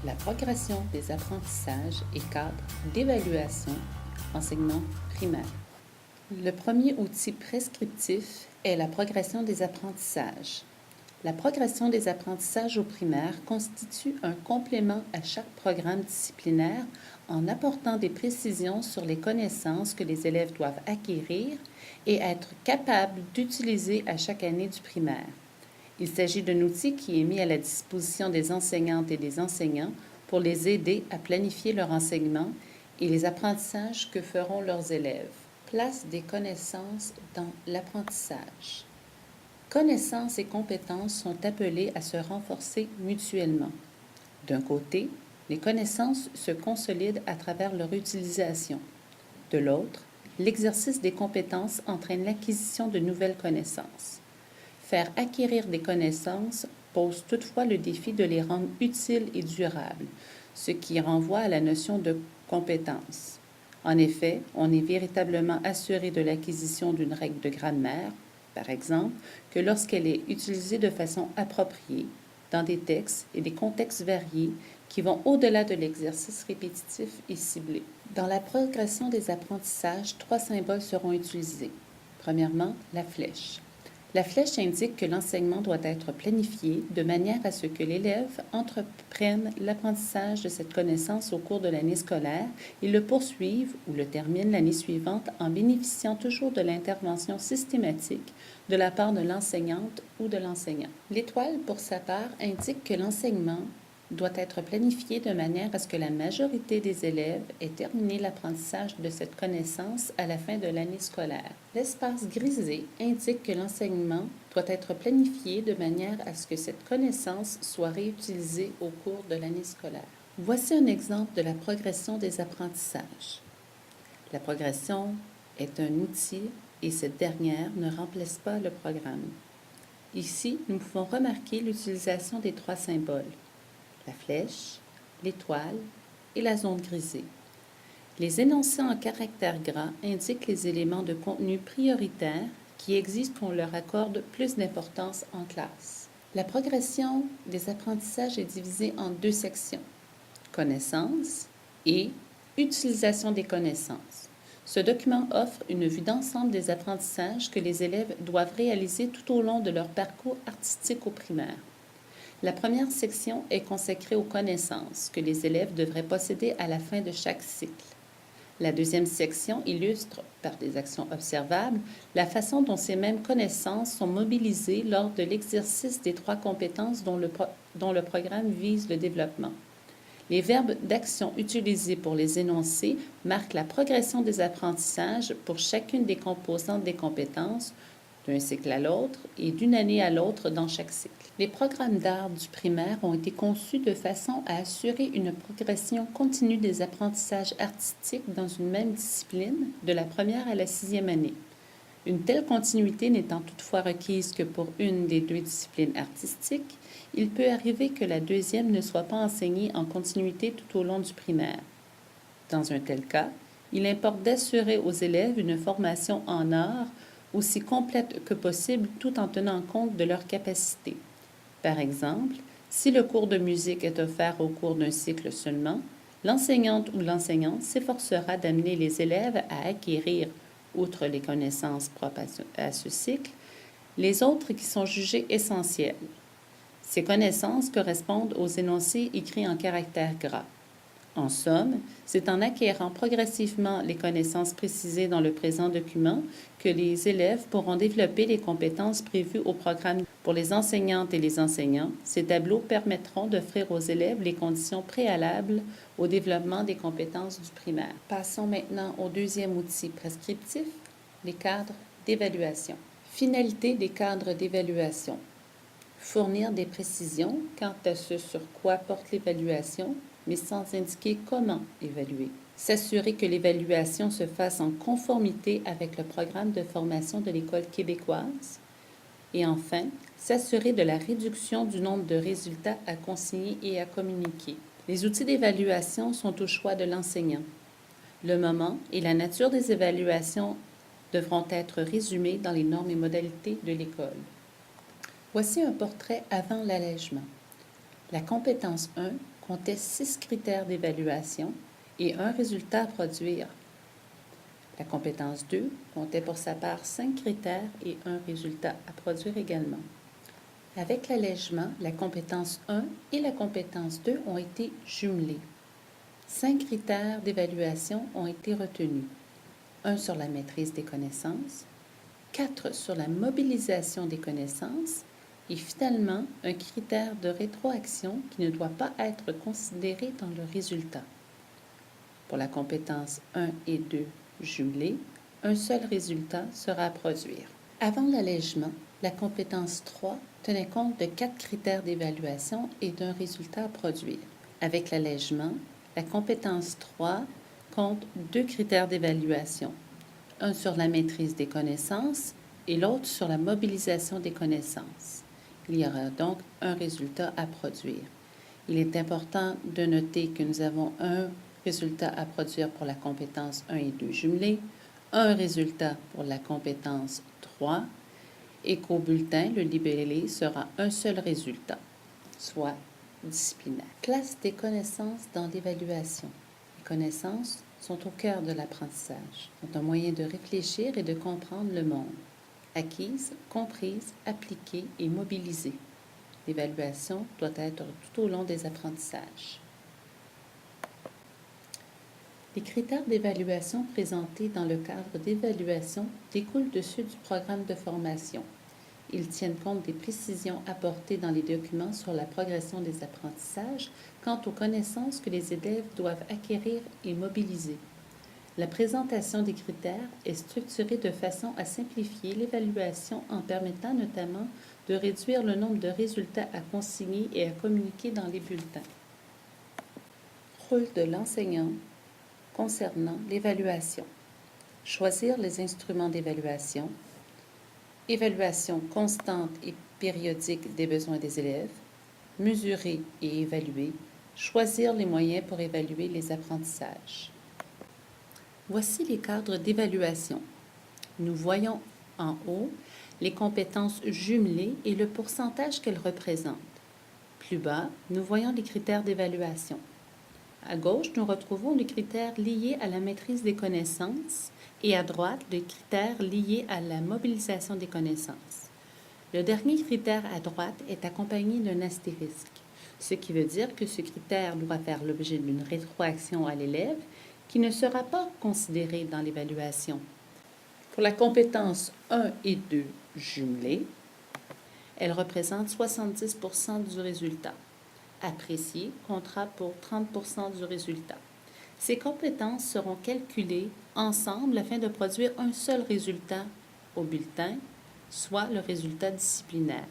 La progression des apprentissages et cadres d'évaluation enseignement primaire. Le premier outil prescriptif est la progression des apprentissages. La progression des apprentissages au primaire constitue un complément à chaque programme disciplinaire en apportant des précisions sur les connaissances que les élèves doivent acquérir et être capables d'utiliser à chaque année du primaire. Il s'agit d'un outil qui est mis à la disposition des enseignantes et des enseignants pour les aider à planifier leur enseignement et les apprentissages que feront leurs élèves. Place des connaissances dans l'apprentissage. Connaissances et compétences sont appelées à se renforcer mutuellement. D'un côté, les connaissances se consolident à travers leur utilisation. De l'autre, l'exercice des compétences entraîne l'acquisition de nouvelles connaissances. Faire acquérir des connaissances pose toutefois le défi de les rendre utiles et durables, ce qui renvoie à la notion de compétence. En effet, on est véritablement assuré de l'acquisition d'une règle de grammaire, par exemple, que lorsqu'elle est utilisée de façon appropriée, dans des textes et des contextes variés qui vont au-delà de l'exercice répétitif et ciblé. Dans la progression des apprentissages, 3 symboles seront utilisés. Premièrement, la flèche. La flèche indique que l'enseignement doit être planifié de manière à ce que l'élève entreprenne l'apprentissage de cette connaissance au cours de l'année scolaire et le poursuive ou le termine l'année suivante en bénéficiant toujours de l'intervention systématique de la part de l'enseignante ou de l'enseignant. L'étoile, pour sa part, indique que l'enseignement doit être planifié de manière à ce que la majorité des élèves aient terminé l'apprentissage de cette connaissance à la fin de l'année scolaire. L'espace grisé indique que l'enseignement doit être planifié de manière à ce que cette connaissance soit réutilisée au cours de l'année scolaire. Voici un exemple de la progression des apprentissages. La progression est un outil et cette dernière ne remplace pas le programme. Ici, nous pouvons remarquer l'utilisation des 3 symboles: la flèche, l'étoile et la zone grisée. Les énoncés en caractères gras indiquent les éléments de contenu prioritaires qui exigent qu'on leur accorde plus d'importance en classe. La progression des apprentissages est divisée en 2 sections: connaissances et utilisation des connaissances. Ce document offre une vue d'ensemble des apprentissages que les élèves doivent réaliser tout au long de leur parcours artistique au primaire. La première section est consacrée aux connaissances que les élèves devraient posséder à la fin de chaque cycle. La deuxième section illustre, par des actions observables, la façon dont ces mêmes connaissances sont mobilisées lors de l'exercice des 3 compétences dont le programme vise le développement. Les verbes d'action utilisés pour les énoncer marquent la progression des apprentissages pour chacune des composantes des compétences, d'un cycle à l'autre et d'une année à l'autre dans chaque cycle. Les programmes d'art du primaire ont été conçus de façon à assurer une progression continue des apprentissages artistiques dans une même discipline, de la première à la 6e année. Une telle continuité n'étant toutefois requise que pour une des 2 disciplines artistiques, il peut arriver que la deuxième ne soit pas enseignée en continuité tout au long du primaire. Dans un tel cas, il importe d'assurer aux élèves une formation en art aussi complète que possible tout en tenant compte de leurs capacités. Par exemple, si le cours de musique est offert au cours d'un cycle seulement, l'enseignante ou l'enseignant s'efforcera d'amener les élèves à acquérir, outre les connaissances propres à ce cycle, les autres qui sont jugées essentielles. Ces connaissances correspondent aux énoncés écrits en caractères gras. En somme, c'est en acquérant progressivement les connaissances précisées dans le présent document que les élèves pourront développer les compétences prévues au programme. Pour les enseignantes et les enseignants, ces tableaux permettront d'offrir aux élèves les conditions préalables au développement des compétences du primaire. Passons maintenant au deuxième outil prescriptif, les cadres d'évaluation. Finalité des cadres d'évaluation: fournir des précisions quant à ce sur quoi porte l'évaluation, mais sans indiquer comment évaluer. S'assurer que l'évaluation se fasse en conformité avec le programme de formation de l'École québécoise. Et enfin, s'assurer de la réduction du nombre de résultats à consigner et à communiquer. Les outils d'évaluation sont au choix de l'enseignant. Le moment et la nature des évaluations devront être résumés dans les normes et modalités de l'École. Voici un portrait avant l'allègement. La compétence 1 comptait 6 critères d'évaluation et un résultat à produire. La compétence 2 comptait pour sa part 5 critères et un résultat à produire également. Avec l'allègement, la compétence 1 et la compétence 2 ont été jumelées. 5 critères d'évaluation ont été retenus. Un sur la maîtrise des connaissances, 4 sur la mobilisation des connaissances et finalement un critère de rétroaction qui ne doit pas être considéré dans le résultat. Pour la compétence 1 et 2 jumelées, un seul résultat sera à produire. Avant l'allègement, la compétence 3 tenait compte de 4 critères d'évaluation et d'un résultat à produire. Avec l'allègement, la compétence 3 compte 2 critères d'évaluation, un sur la maîtrise des connaissances et l'autre sur la mobilisation des connaissances. Il y aura donc un résultat à produire. Il est important de noter que nous avons un résultat à produire pour la compétence 1 et 2 jumelées, un résultat pour la compétence 3 et qu'au bulletin, le libellé sera un seul résultat, soit disciplinaire. Place des connaissances dans l'évaluation. Les connaissances sont au cœur de l'apprentissage, sont un moyen de réfléchir et de comprendre le monde. Acquises, comprises, appliquées et mobilisées. L'évaluation doit être tout au long des apprentissages. Les critères d'évaluation présentés dans le cadre d'évaluation découlent de ceux du programme de formation. Ils tiennent compte des précisions apportées dans les documents sur la progression des apprentissages quant aux connaissances que les élèves doivent acquérir et mobiliser. La présentation des critères est structurée de façon à simplifier l'évaluation en permettant notamment de réduire le nombre de résultats à consigner et à communiquer dans les bulletins. Rôle de l'enseignant concernant l'évaluation. Choisir les instruments d'évaluation, évaluation constante et périodique des besoins des élèves, mesurer et évaluer, choisir les moyens pour évaluer les apprentissages. Voici les cadres d'évaluation. Nous voyons en haut les compétences jumelées et le pourcentage qu'elles représentent. Plus bas, nous voyons les critères d'évaluation. À gauche, nous retrouvons les critères liés à la maîtrise des connaissances et à droite, les critères liés à la mobilisation des connaissances. Le dernier critère à droite est accompagné d'un astérisque, ce qui veut dire que ce critère doit faire l'objet d'une rétroaction à l'élève qui ne sera pas considérée dans l'évaluation. Pour la compétence 1 et 2 jumelées, elle représente 70% du résultat. Apprécié comptera pour 30% du résultat. Ces compétences seront calculées ensemble afin de produire un seul résultat au bulletin, soit le résultat disciplinaire.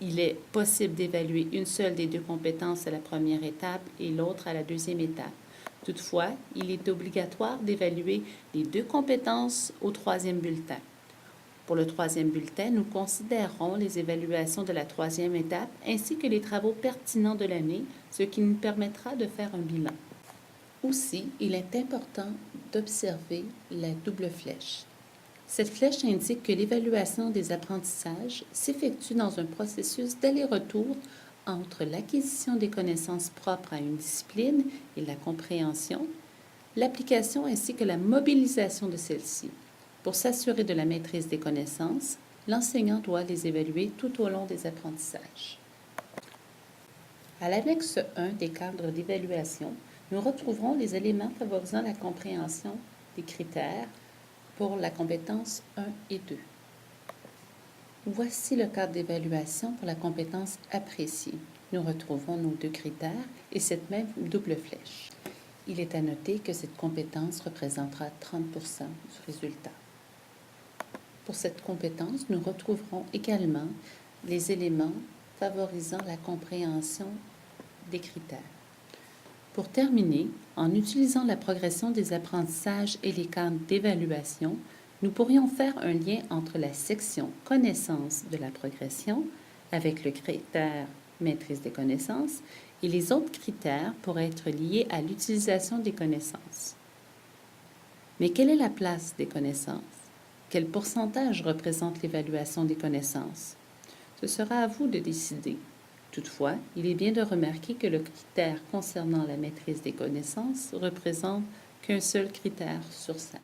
Il est possible d'évaluer une seule des deux compétences à la première étape et l'autre à la deuxième étape. Toutefois, il est obligatoire d'évaluer les deux compétences au troisième bulletin. Pour le troisième bulletin, nous considérons les évaluations de la troisième étape ainsi que les travaux pertinents de l'année, ce qui nous permettra de faire un bilan. Aussi, il est important d'observer la double flèche. Cette flèche indique que l'évaluation des apprentissages s'effectue dans un processus d'aller-retour entre l'acquisition des connaissances propres à une discipline et la compréhension, l'application ainsi que la mobilisation de celles-ci. Pour s'assurer de la maîtrise des connaissances, l'enseignant doit les évaluer tout au long des apprentissages. À l'annexe 1 des cadres d'évaluation, nous retrouverons les éléments favorisant la compréhension des critères pour la compétence 1 et 2. Voici le cadre d'évaluation pour la compétence appréciée. Nous retrouvons nos deux critères et cette même double flèche. Il est à noter que cette compétence représentera 30% du résultat. Pour cette compétence, nous retrouverons également les éléments favorisant la compréhension des critères. Pour terminer, en utilisant la progression des apprentissages et les cadres d'évaluation, nous pourrions faire un lien entre la section connaissance de la progression avec le critère maîtrise des connaissances et les autres critères pourraient être liés à l'utilisation des connaissances. Mais quelle est la place des connaissances? Quel pourcentage représente l'évaluation des connaissances? Ce sera à vous de décider. Toutefois, il est bien de remarquer que le critère concernant la maîtrise des connaissances représente qu'un seul critère sur 5.